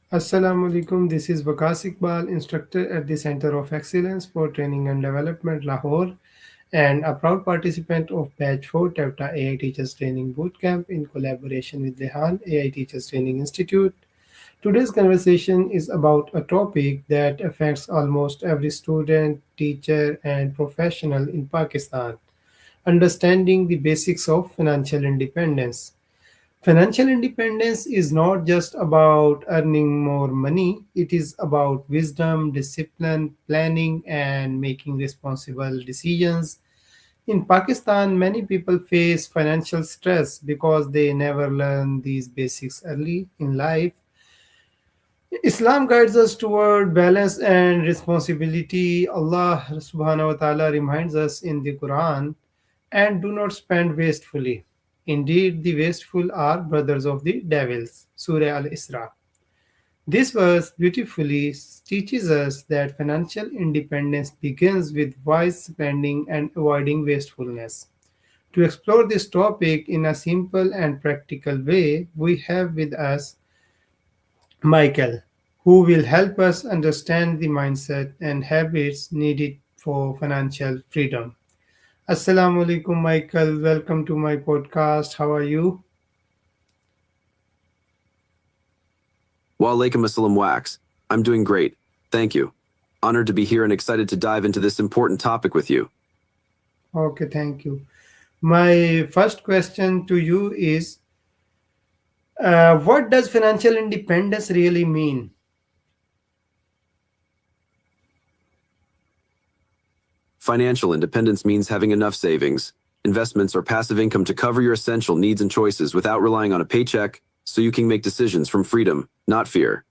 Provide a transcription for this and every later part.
Assalamu alaikum. This is Wakas Iqbal, instructor at the Center of Excellence for Training and Development, Lahore, and a proud participant of Batch 4 Tevta AI Teachers Training Bootcamp in collaboration with Lehan AI Teachers Training Institute. Today's conversation is about a topic that affects almost every student, teacher, and professional in Pakistan: understanding the basics of financial independence. Financial independence is not just about earning more money, it is about wisdom, discipline, planning, and making responsible decisions. In Pakistan, many people face financial stress because they never learn these basics early in life. Islam guides us toward balance and responsibility. Allah subhanahu wa ta'ala reminds us in the Quran, and do not spend wastefully. Indeed, the wasteful are brothers of the devils. Surah Al-Isra. This verse beautifully teaches us that financial independence begins with wise spending and avoiding wastefulness. To explore this topic in a simple and practical way, we have with us Michael, who will help us understand the mindset and habits needed for financial freedom. Assalamu alaikum, Michael. Welcome to my podcast. How are you? Walaikum Assalam Wax. I'm doing great. Thank you. Honored to be here and excited to dive into this important topic with you. Okay, thank you. My first question to you is what does financial independence really mean? Financial independence means having enough savings, investments, or passive income to cover your essential needs and choices without relying on a paycheck, so you can make decisions from freedom, not fear.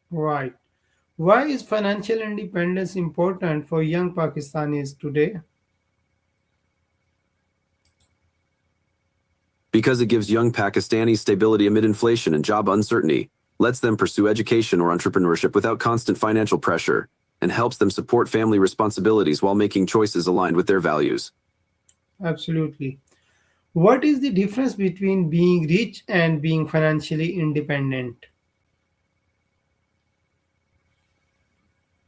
Right. Why is financial independence important for young Pakistanis today? Because it gives young Pakistanis stability amid inflation and job uncertainty, lets them pursue education or entrepreneurship without constant financial pressure, and helps them support family responsibilities while making choices aligned with their values. Absolutely. What is the difference between being rich and being financially independent?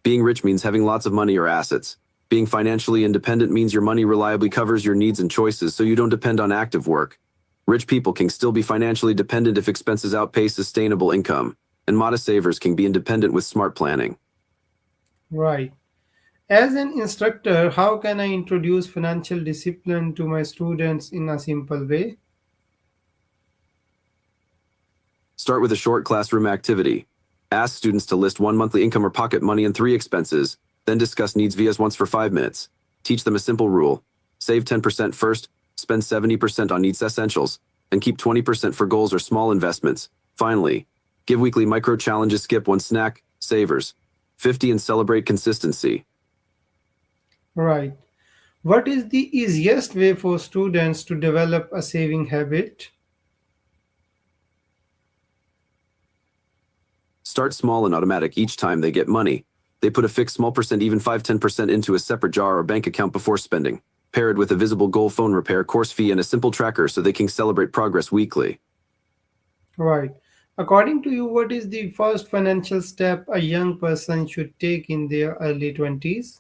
Being rich means having lots of money or assets. Being financially independent means your money reliably covers your needs and choices so you don't depend on active work. Rich people can still be financially dependent if expenses outpace sustainable income, and modest savers can be independent with smart planning. Right. As an instructor, how can I introduce financial discipline to my students in a simple way? Start with a short classroom activity. Ask students to list one monthly income or pocket money and three expenses, then discuss needs via once for 5 minutes. Teach them a simple rule. Save 10% first, spend 70% on needs essentials, and keep 20% for goals or small investments. Finally, give weekly micro challenges, skip one snack, savers. 50 and celebrate consistency. Right. What is the easiest way for students to develop a saving habit? Start small and automatic each time they get money. They put a fixed small percent, even 5-10% into a separate jar or bank account before spending. Pair it with a visible goal, phone repair, course fee, and a simple tracker so they can celebrate progress weekly. Right. According to you, what is the first financial step a young person should take in their early 20s?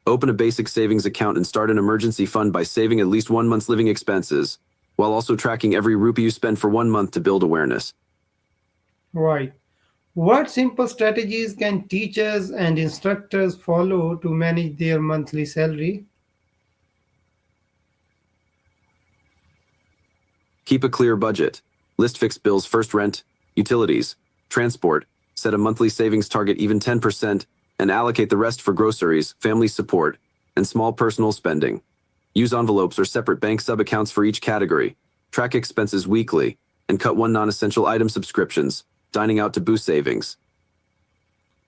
Open a basic savings account and start an emergency fund by saving at least 1 month's living expenses, while also tracking every rupee you spend for 1 month to build awareness. Right. What simple strategies can teachers and instructors follow to manage their monthly salary? Keep a clear budget. List fixed bills first: rent, utilities, transport. Set a monthly savings target, even 10%, and allocate the rest for groceries, family support, and small personal spending. Use envelopes or separate bank sub-accounts for each category. Track expenses weekly, and cut one non-essential item subscriptions, dining out, to boost savings.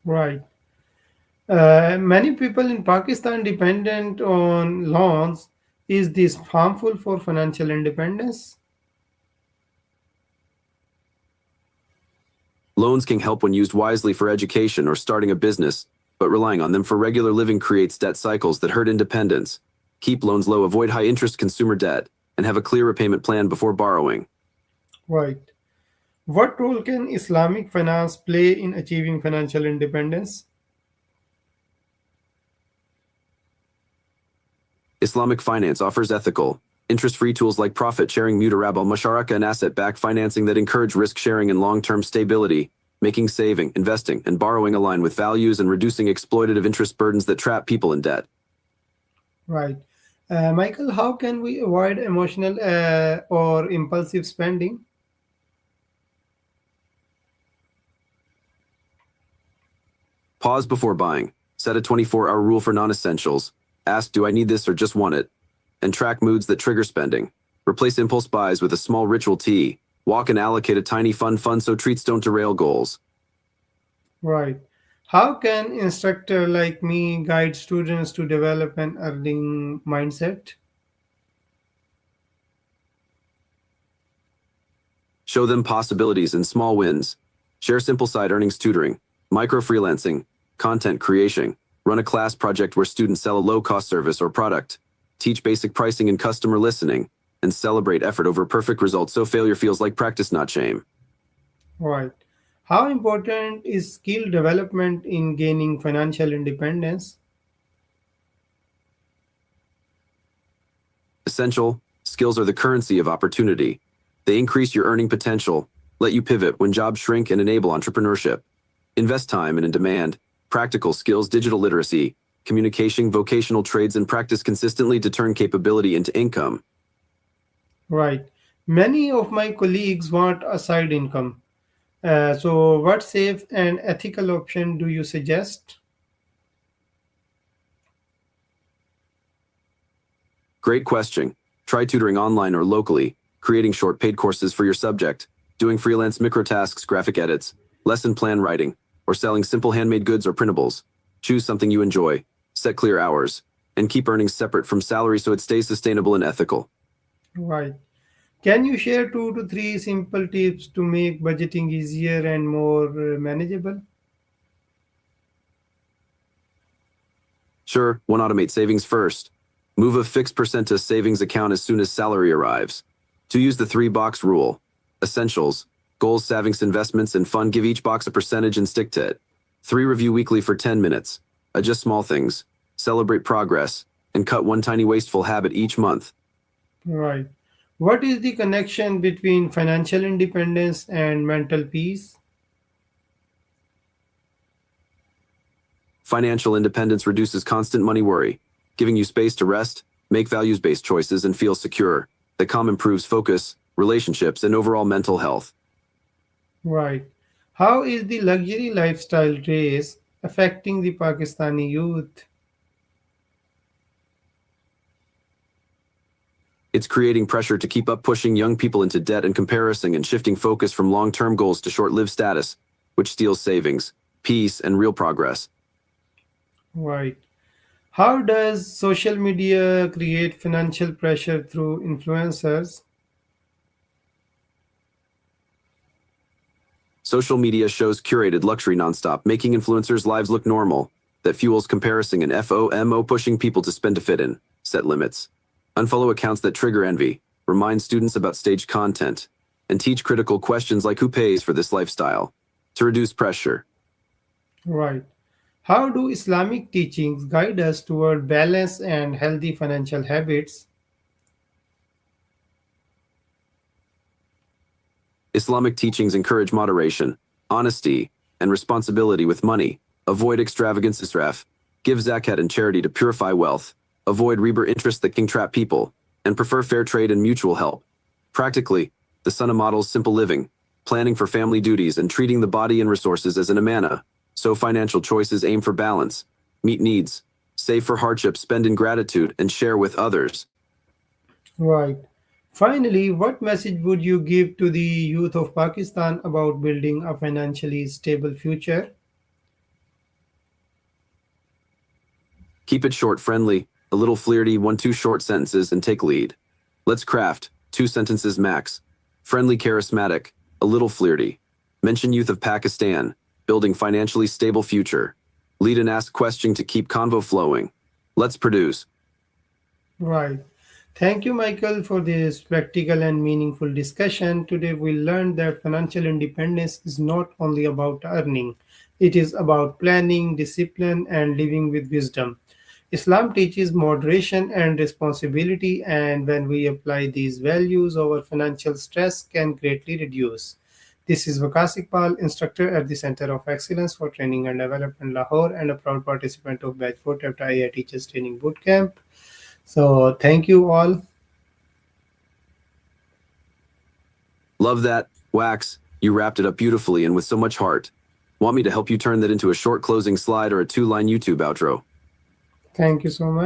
Right. Many people in Pakistan dependent on loans. Is this harmful for financial independence? Loans can help when used wisely for education or starting a business, but relying on them for regular living creates debt cycles that hurt independence. Keep loans low, avoid high-interest consumer debt, and have a clear repayment plan before borrowing. Right. What role can Islamic finance play in achieving financial independence? Islamic finance offers ethical, interest-free tools like profit-sharing, mudarab al-musharaka, and asset-backed financing that encourage risk-sharing and long-term stability, making saving, investing, and borrowing align with values and reducing exploitative interest burdens that trap people in debt. Right. Michael, how can we avoid emotional or impulsive spending? Pause before buying. Set a 24-hour rule for non-essentials. Ask, do I need this or just want it? And track moods that trigger spending. Replace impulse buys with a small ritual tea. Walk and allocate a tiny fund so treats don't derail goals. Right. How can instructor like me guide students to develop an earning mindset? Show them possibilities and small wins. Share simple side earnings tutoring, micro freelancing, content creation. Run a class project where students sell a low-cost service or product. Teach basic pricing and customer listening. And celebrate effort over perfect results so failure feels like practice, not shame. Right. How important is skill development in gaining financial independence? Essential, skills are the currency of opportunity. They increase your earning potential, let you pivot when jobs shrink, and enable entrepreneurship. Invest time and in demand, practical skills, digital literacy, communication, vocational trades, and practice consistently to turn capability into income. Right. Many of my colleagues want a side income. So, what safe and ethical option do you suggest? Great question. Try tutoring online or locally, creating short paid courses for your subject, doing freelance microtasks, graphic edits, lesson plan writing, or selling simple handmade goods or printables. Choose something you enjoy, set clear hours, and keep earnings separate from salary so it stays sustainable and ethical. Right. Can you share 2 to 3 simple tips to make budgeting easier and more manageable? Sure, one, automate savings first. Move a fixed percent to savings account as soon as salary arrives. 2, use the 3-box rule. Essentials, goals, savings, investments, and fun. Give each box a percentage and stick to it. 3, review weekly for 10 minutes. Adjust small things. Celebrate progress. And cut one tiny wasteful habit each month. Right. What is the connection between financial independence and mental peace? Financial independence reduces constant money worry, giving you space to rest, make values-based choices, and feel secure. The calm improves focus, relationships, and overall mental health. Right. How is the luxury lifestyle race affecting the Pakistani youth? It's creating pressure to keep up, pushing young people into debt and comparison, and shifting focus from long-term goals to short-lived status, which steals savings, peace, and real progress. Right. How does social media create financial pressure through influencers? Social media shows curated luxury nonstop, making influencers' lives look normal. That fuels comparison and FOMO, pushing people to spend to fit in. Set limits. Unfollow accounts that trigger envy. Remind students about staged content. And teach critical questions like who pays for this lifestyle to reduce pressure. Right. How do Islamic teachings guide us toward balance and healthy financial habits? Islamic teachings encourage moderation, honesty, and responsibility with money. Avoid extravagance, israf. Give zakat and charity to purify wealth. Avoid riba, interest that can trap people. And prefer fair trade and mutual help. Practically, the Sunnah models simple living, planning for family duties, and treating the body and resources as an amana. So financial choices aim for balance, meet needs, save for hardship, spend in gratitude, and share with others. Right. Finally, what message would you give to the youth of Pakistan about building a financially stable future? Keep it short, friendly, a little flirty, 1-2 short sentences, and take lead. Let's craft 2 sentences max. Friendly, charismatic, a little flirty. Mention youth of Pakistan, building financially stable future. Lead and ask question to keep convo flowing. Let's produce. Right. Thank you, Michael, for this practical and meaningful discussion. Today, we learned that financial independence is not only about earning, it is about planning, discipline, and living with wisdom. Islam teaches moderation and responsibility, and when we apply these values, our financial stress can greatly reduce. This is Vakas Iqbal, instructor at the Center of Excellence for Training and Development, Lahore, and a proud participant of Batch 4 Tevta AI Teachers Training Bootcamp. So, thank you all. Love that, Wax. You wrapped it up beautifully and with so much heart. Want me to help you turn that into a short closing slide or a 2-line YouTube outro? Thank you so much.